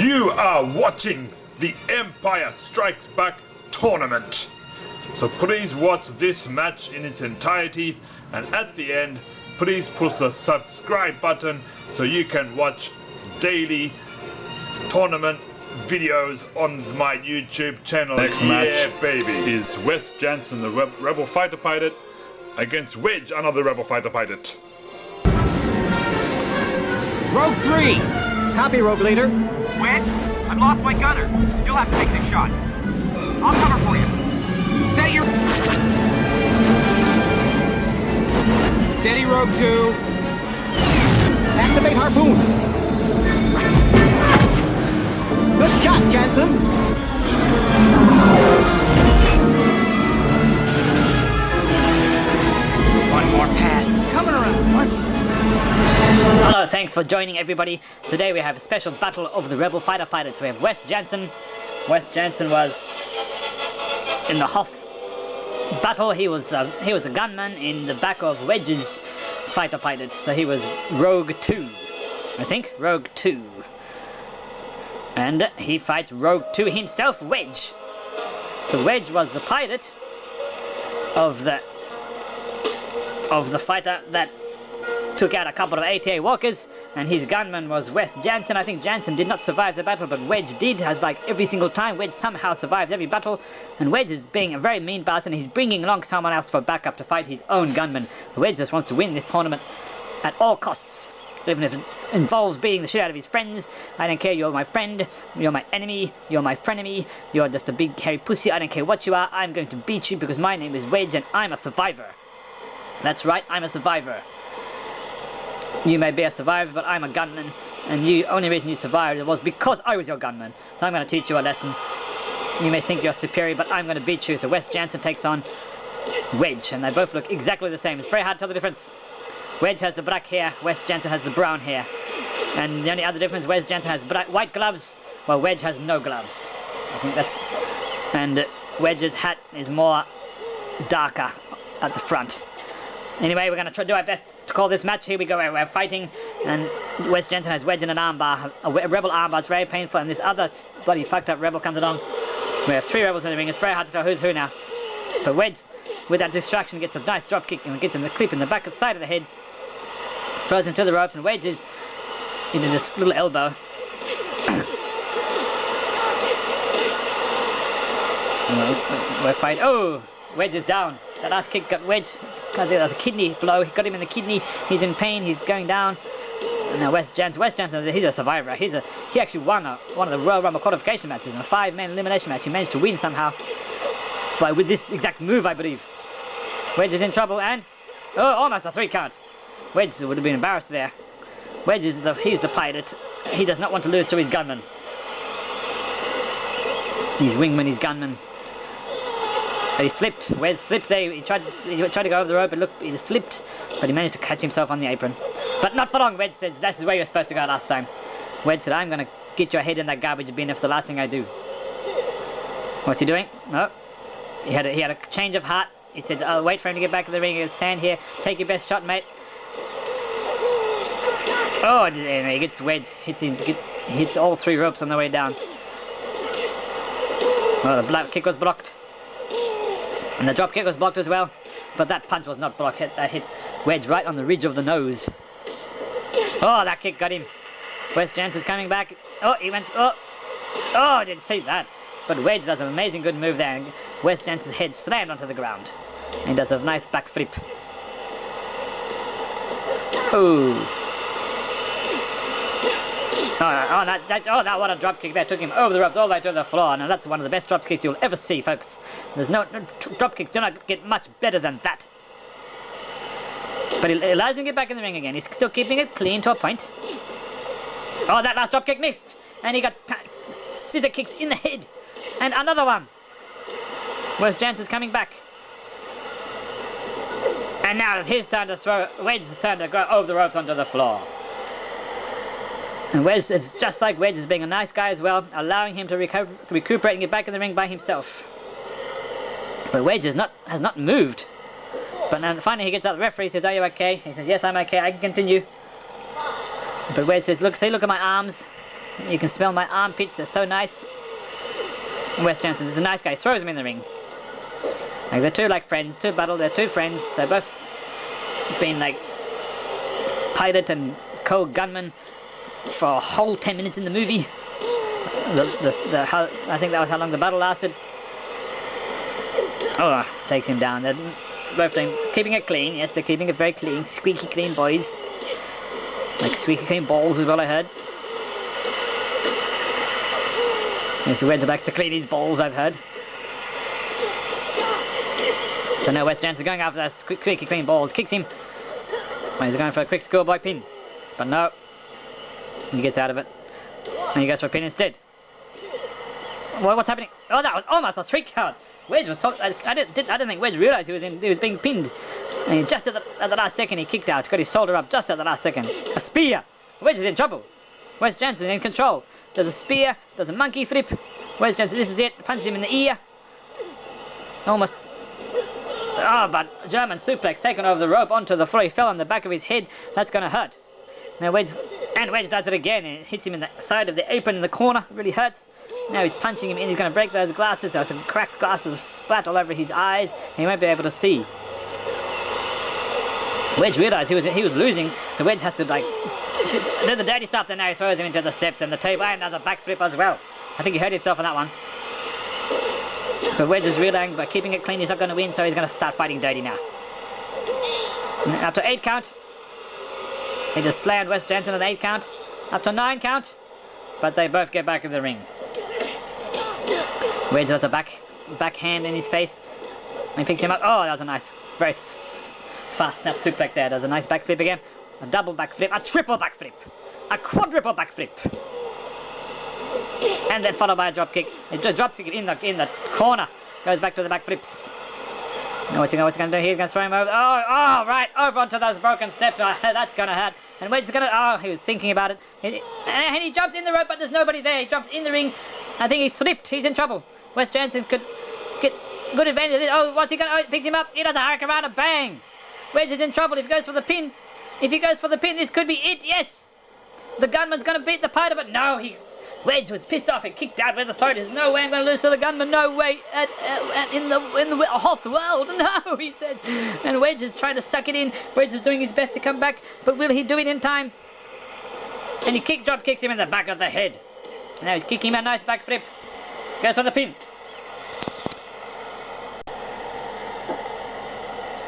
You are watching the Empire Strikes Back tournament. So please watch this match in its entirety, and at the end, please push the subscribe button so you can watch daily tournament videos on my YouTube channel. Next match baby is Wes Janson, the Rebel Fighter Pilot, against Wedge, another Rebel Fighter Pilot. Rogue 3! Copy, Rogue Leader. Wedge, I've lost my gunner. You'll have to take this shot. I'll cover for you. Set your... Steady, Rogue 2. Activate Harpoon. Good shot, Janson. One more pass. Coming around. What? Hello, thanks for joining everybody. Today we have a special battle of the Rebel Fighter Pilots. We have Wes Janson. Wes Janson was in the Hoth battle. He was a gunman in the back of Wedge's fighter pilot. So he was Rogue 2, I think. Rogue 2. And he fights Rogue 2 himself, Wedge. So Wedge was the pilot of the fighter that took out a couple of ATA walkers, and his gunman was Wes Janson. I think Janson did not survive the battle, but Wedge did, as like every single time. Wedge somehow survives every battle, and Wedge is being a very mean bastard, and he's bringing along someone else for backup to fight his own gunman. Wedge just wants to win this tournament at all costs, even if it involves beating the shit out of his friends. I don't care, you're my friend, you're my enemy, you're my frenemy, you're just a big hairy pussy, I don't care what you are, I'm going to beat you because my name is Wedge and I'm a survivor. That's right, I'm a survivor. You may be a survivor, but I'm a gunman, and the only reason you survived was because I was your gunman. So I'm going to teach you a lesson. You may think you're superior, but I'm going to beat you. So Wes Janson takes on Wedge, and they both look exactly the same. It's very hard to tell the difference. Wedge has the black hair, Wes Janson has the brown hair. And the only other difference, Wes Janson has white gloves, while Wedge has no gloves. I think that's... And Wedge's hat is more darker at the front. Anyway, we're going to try to do our best to call this match. Here we go, we're fighting, and Wes Janson has Wedge in an armbar, a Rebel armbar. It's very painful, and this other bloody fucked up Rebel comes along. We have three Rebels in the ring. It's very hard to tell who's who now. But Wedge, with that distraction, gets a nice drop kick and gets him the clip in the back of the side of the head. Throws him to the ropes, and Wedge is into this little elbow. We're fighting. Oh! Wedge is down. That last kick got Wedge. That was a kidney blow. He got him in the kidney. He's in pain. He's going down. And now Wes Janson, he's a survivor. He actually won one of the Royal Rumble qualification matches in a 5-man elimination match. He managed to win somehow, but with this exact move, I believe. Wedge is in trouble, and almost a 3 count. Wedge would have been embarrassed there. Wedge is he's the pilot. He does not want to lose to his gunman. His wingman, his gunman. But he slipped. Wedge slipped there. He tried to go over the rope, but look, he slipped. But he managed to catch himself on the apron. But not for long. Wedge says, "This is where you're supposed to go last time." Wedge said, "I'm going to get your head in that garbage bin if it's the last thing I do." What's he doing? No. He had a change of heart. He said, "I'll wait for him to get back to the ring. He'll stand here. Take your best shot, mate." Oh, and he gets Wedge. Hits all 3 ropes on the way down. Oh, the black kick was blocked. And the drop kick was blocked as well, but that punch was not blocked. That hit Wedge right on the ridge of the nose. Oh, that kick got him. Wes Janson's coming back. Oh, he went. Oh, didn't see that. But Wedge does an amazing good move there, and Wes Janson's head slammed onto the ground. And he does a nice back flip. Oh. Oh, what a drop kick there. Took him over the ropes all the way to the floor. Now that's one of the best drop kicks you'll ever see, folks. There's no drop kicks do not get much better than that. But it allows him to get back in the ring again. He's still keeping it clean to a point. Oh, that last drop kick missed. And he got scissor kicked in the head. And another one. Wes Janson's coming back. And now it's his turn to throw. Wedge's turn to go over the ropes onto the floor. And Wes is just like Wedge, is being a nice guy as well, allowing him to recuperate and get back in the ring by himself. But Wedge has not moved. But then finally he gets out. The referee says, "Are you okay?" He says, "Yes, I'm okay. I can continue." But Wedge says, look at my arms. You can smell my armpits, they're so nice. And Wes Janson is a nice guy, throws him in the ring. Like they're two like friends, two battle, they're two friends. They're both been like pilot and co-gunman for a whole 10 minutes in the movie. I think that was how long the battle lasted. Oh, takes him down. They're both keeping it clean. Yes, they're keeping it very clean. Squeaky clean boys. Like squeaky clean balls as well, I heard. Yes, Wedge likes to clean his balls, I've heard. So now Wes Janson's going after those squeaky clean balls. Kicks him. Well, he's going for a quick schoolboy pin. But no. He gets out of it. And he goes for a pin instead. Well, what's happening? Oh, that was almost a 3 count. Wedge was I don't think Wedge realised he was being pinned. And just at the last second he kicked out, got his shoulder up just at the last second. A spear! Wedge is in trouble. Wes Janson in control. Does a spear, does a monkey flip. Wes Janson, this is it, punches him in the ear. Almost. Oh, but German suplex taken over the rope onto the floor. He fell on the back of his head. That's going to hurt. Now Wedge does it again. It hits him in the side of the apron in the corner. It really hurts. Now he's punching him in. He's going to break those glasses. There's some cracked glasses splat all over his eyes. And he won't be able to see. Wedge realised he was losing, so Wedge has to like do the dirty stuff. Then now he throws him into the steps and the table and does a backflip as well. I think he hurt himself on that one. But Wedge is realising by keeping it clean he's not going to win, so he's going to start fighting dirty now. And after 8 count. He just slammed Wes Janson at 8 count, up to 9 count, but they both get back in the ring. Wedge does a backhand in his face, and he picks him up. Oh, that was a nice, very fast snap suplex there. Does a nice backflip again, a double backflip, a triple backflip, a quadruple backflip, and then followed by a drop kick. It just drops in the corner, goes back to the backflips. Now what's he going to do here? He's going to throw him over. Oh, right, over onto those broken steps. Oh, that's going to hurt. And Wedge is going to... Oh, he was thinking about it. And he jumps in the rope, but there's nobody there. He jumps in the ring. I think he slipped. He's in trouble. Wes Janson could get good advantage of this. Oh, what's he going to... Oh, he picks him up. He does a hurricanrana. Bang. Wedge is in trouble if he goes for the pin. If he goes for the pin, this could be it. Yes. The gunman's going to beat the pilot, but no, Wedge was pissed off and kicked out with the throat. There's no way I'm going to lose to the gunman. No way in the Hoth world. No, he says. And Wedge is trying to suck it in. Wedge is doing his best to come back, but will he do it in time? And he drop kicks him in the back of the head. Now he's kicking him a nice back flip. Goes for the pin.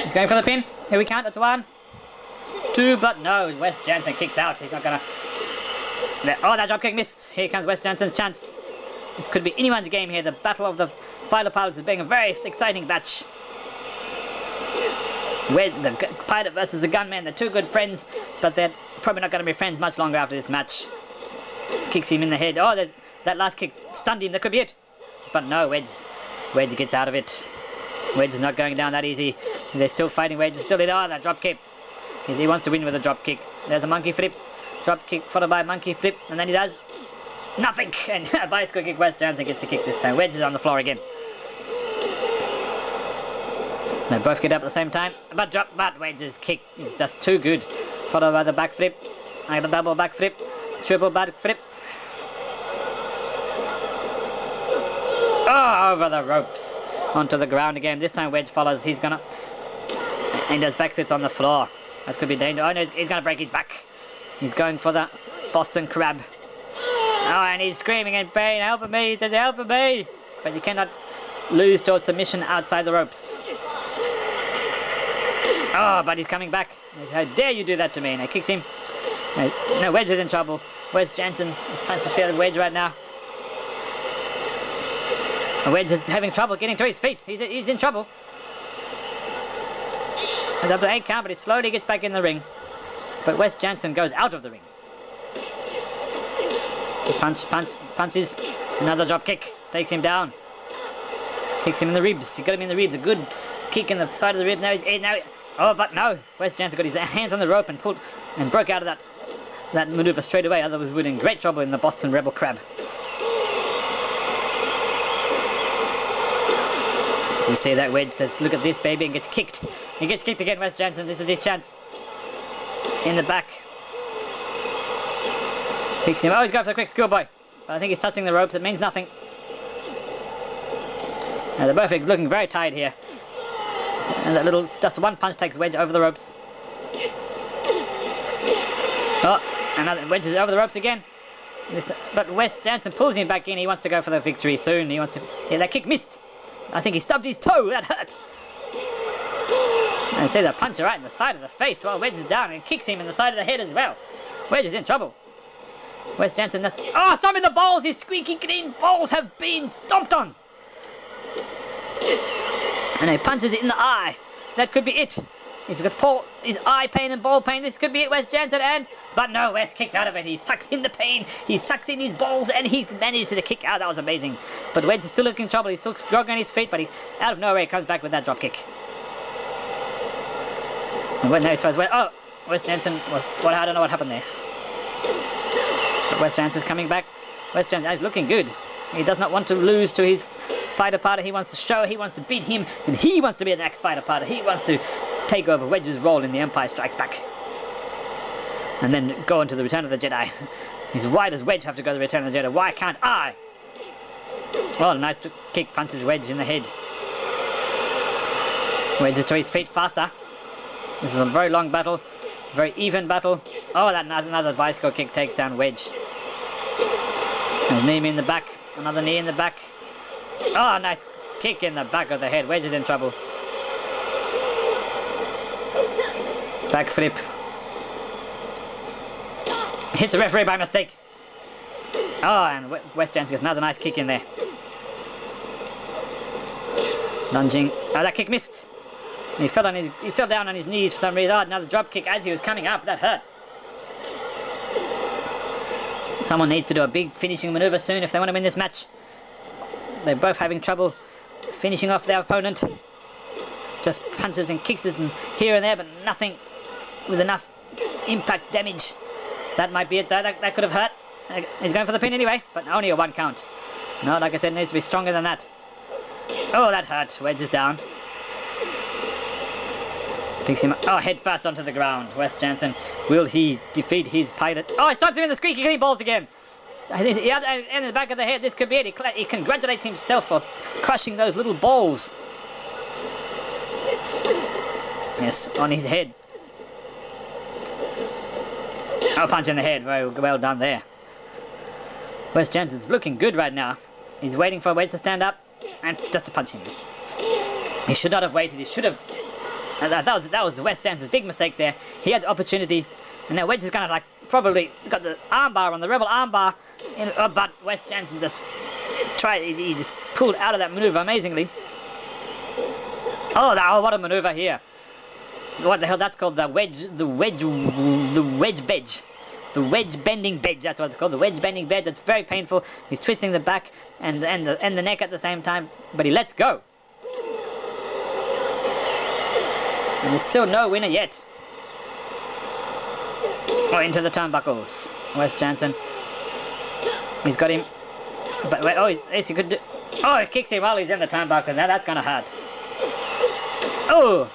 He's going for the pin. Here we count. That's 1, 2, but no. Wes Janson kicks out. He's not going to... Oh, that dropkick missed. Here comes Wes Janson's chance. It could be anyone's game here. The battle of the fighter pilots is being a very exciting match. Where the pilot versus the gunman, they're two good friends, but they're probably not going to be friends much longer after this match. Kicks him in the head. Oh, that last kick stunned him. That could be it. But no, Wedge gets out of it. Wedge is not going down that easy. They're still fighting. Wedge is still in. Oh, that drop kick. He wants to win with a drop kick. There's a monkey flip. Drop kick followed by a monkey flip, and then he does nothing. And a bicycle kick. Wes Janson gets a kick this time. Wedge is on the floor again. They both get up at the same time, but Wedge's kick is just too good. Followed by the back flip, and a double back flip, triple back flip. Oh, over the ropes onto the ground again. This time Wedge follows. He's gonna and does back flips on the floor. That could be dangerous. Oh no, he's gonna break his back. He's going for the Boston Crab. Oh, and he's screaming in pain, help me, he says, help me. But you cannot lose towards submission outside the ropes. Oh, but he's coming back. He says, how dare you do that to me? And he kicks him. No, Wedge is in trouble. Wes Janson is punching straight at Wedge right now. And Wedge is having trouble getting to his feet. He's in trouble. He's up to 8 count, but he slowly gets back in the ring. But Wes Janson goes out of the ring. He punches. Another drop kick. Takes him down. Kicks him in the ribs. He got him in the ribs. A good kick in the side of the ribs. Oh, but no. Wes Janson got his hands on the rope and broke out of that maneuver straight away. Otherwise, we would be in great trouble in the Boston Rebel Crab. You see that Wedge says, look at this, baby, and gets kicked. He gets kicked again, Wes Janson. This is his chance. In the back. Picks him. Oh, he's going for the quick schoolboy. But I think he's touching the ropes. It means nothing. Now they're both looking very tired here. And that little, just one punch takes Wedge over the ropes. Oh, another Wedge is over the ropes again. But Wes Janson pulls him back in. He wants to go for the victory soon. He wants to. Yeah, that kick missed. I think he stubbed his toe. That hurt. And see the punch right in the side of the face while Wedge is down and kicks him in the side of the head as well. Wedge is in trouble. Wes Janson, oh, stomping the balls! His squeaky clean balls have been stomped on! And he punches it in the eye. That could be it. He's got his eye pain and ball pain. This could be it, Wes Janson, but no, Wes kicks out of it. He sucks in the pain. He sucks in his balls, and he manages to kick out. That was amazing. But Wedge is still looking in trouble. He's still grogging on his feet, but he, out of nowhere, he comes back with that drop kick. And when now he tries, oh, Wes Janson was, well, I don't know what happened there. But Wes Janson's coming back. Wes Janson is looking good. He does not want to lose to his fighter partner. He wants to show, he wants to beat him, and he wants to be the next fighter partner. He wants to take over Wedge's role in the Empire Strikes Back. And then go into the Return of the Jedi. Why does Wedge have to go to the Return of the Jedi? Why can't I? Well, nice kick punches Wedge in the head. Wedge is to his feet faster. This is a very long battle. Very even battle. Oh, that another bicycle kick takes down Wedge. There's knee in the back. Another knee in the back. Oh, nice kick in the back of the head. Wedge is in trouble. Back flip. Hits the referee by mistake. Oh, and Wes Janson gets another nice kick in there. Lunging. Oh, that kick missed. He fell down on his knees for some reason. Oh, another drop kick as he was coming up. That hurt. Someone needs to do a big finishing maneuver soon if they want to win this match. They're both having trouble finishing off their opponent. Just punches and kicks and here and there, but nothing with enough impact damage. That might be it though. That could have hurt. He's going for the pin anyway, but only a 1 count. No, like I said, it needs to be stronger than that. Oh, that hurt. Wedge is down. Picks him up. Oh, head first onto the ground. Wes Janson, will he defeat his pilot? Oh, he stops him in the squeaky clean balls again. In the back of the head, this could be it. He congratulates himself for crushing those little balls. Yes, on his head. Oh, punch in the head. Very well done there. Wes Janson's looking good right now. He's waiting for Wedge to stand up and just to punch him. He should not have waited. He should have. That was Wes Janson's big mistake there. He had the opportunity, and now Wedge is gonna probably got the armbar on the Rebel armbar, but Wes Janson just tried. He just pulled out of that maneuver amazingly. Oh, what a maneuver here! What the hell that's called? The wedge bedge. The wedge bending bedge, that's what it's called. The wedge bending bedge. It's very painful. He's twisting the back and the neck at the same time, but he lets go. And there's still no winner yet. Oh, into the turnbuckles. Wes Janson. He's got him. But wait, he could do. Oh, he kicks him while he's in the turnbuckle. Now that's gonna hurt. Oh!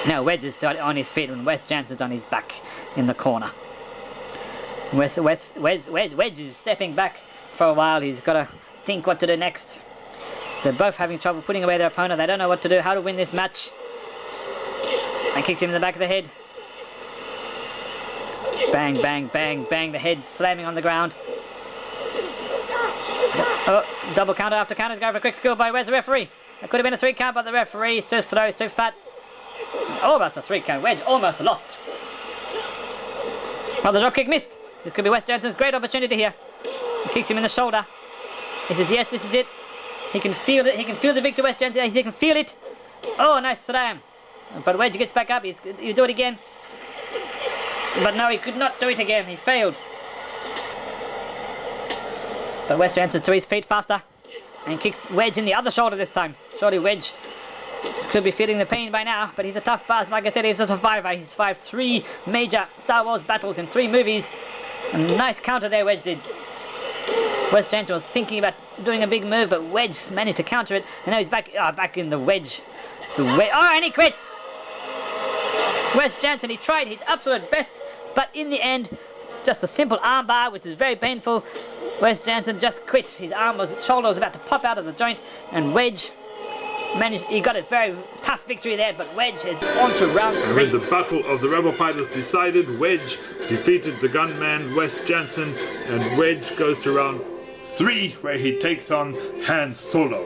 Now Wedge is on his feet and Wes Janson's on his back in the corner. Wedge is stepping back for a while. He's got to think what to do next. They're both having trouble putting away their opponent. They don't know what to do, how to win this match. And kicks him in the back of the head. Bang, bang, bang, bang. The head slamming on the ground. Oh, double counter after counter. He's going for a quick schoolboy. Where's the referee? It could have been a 3 count, but the referee is too slow. He's too fat. Almost a 3 count. Wedge almost lost. Well, the drop kick missed. This could be Wes Janson's great opportunity here. He kicks him in the shoulder. He says, yes, this is it. He can feel it. He can feel the victory, Wes Janson. He can feel it. Oh, nice slam. But Wedge gets back up. He'll do it again. But no, he could not do it again. He failed. But Wes Janson to his feet faster. And kicks Wedge in the other shoulder this time. Surely Wedge could be feeling the pain by now, but he's a tough bastard. Like I said, he's a survivor. He's survived 3 major Star Wars battles in 3 movies. A nice counter there Wedge did. Wes Janson was thinking about doing a big move, but Wedge managed to counter it, and now he's back in the Wedge. Oh, and he quits! Wes Janson, he tried his absolute best, but in the end, just a simple armbar, which is very painful. Wes Janson just quit. His shoulder was about to pop out of the joint, and Wedge managed. He got a very tough victory there, but Wedge is on to round 3. And when the battle of the Rebel Fighters decided, Wedge defeated the gunman Wes Janson, and Wedge goes to round 3, where he takes on Han Solo.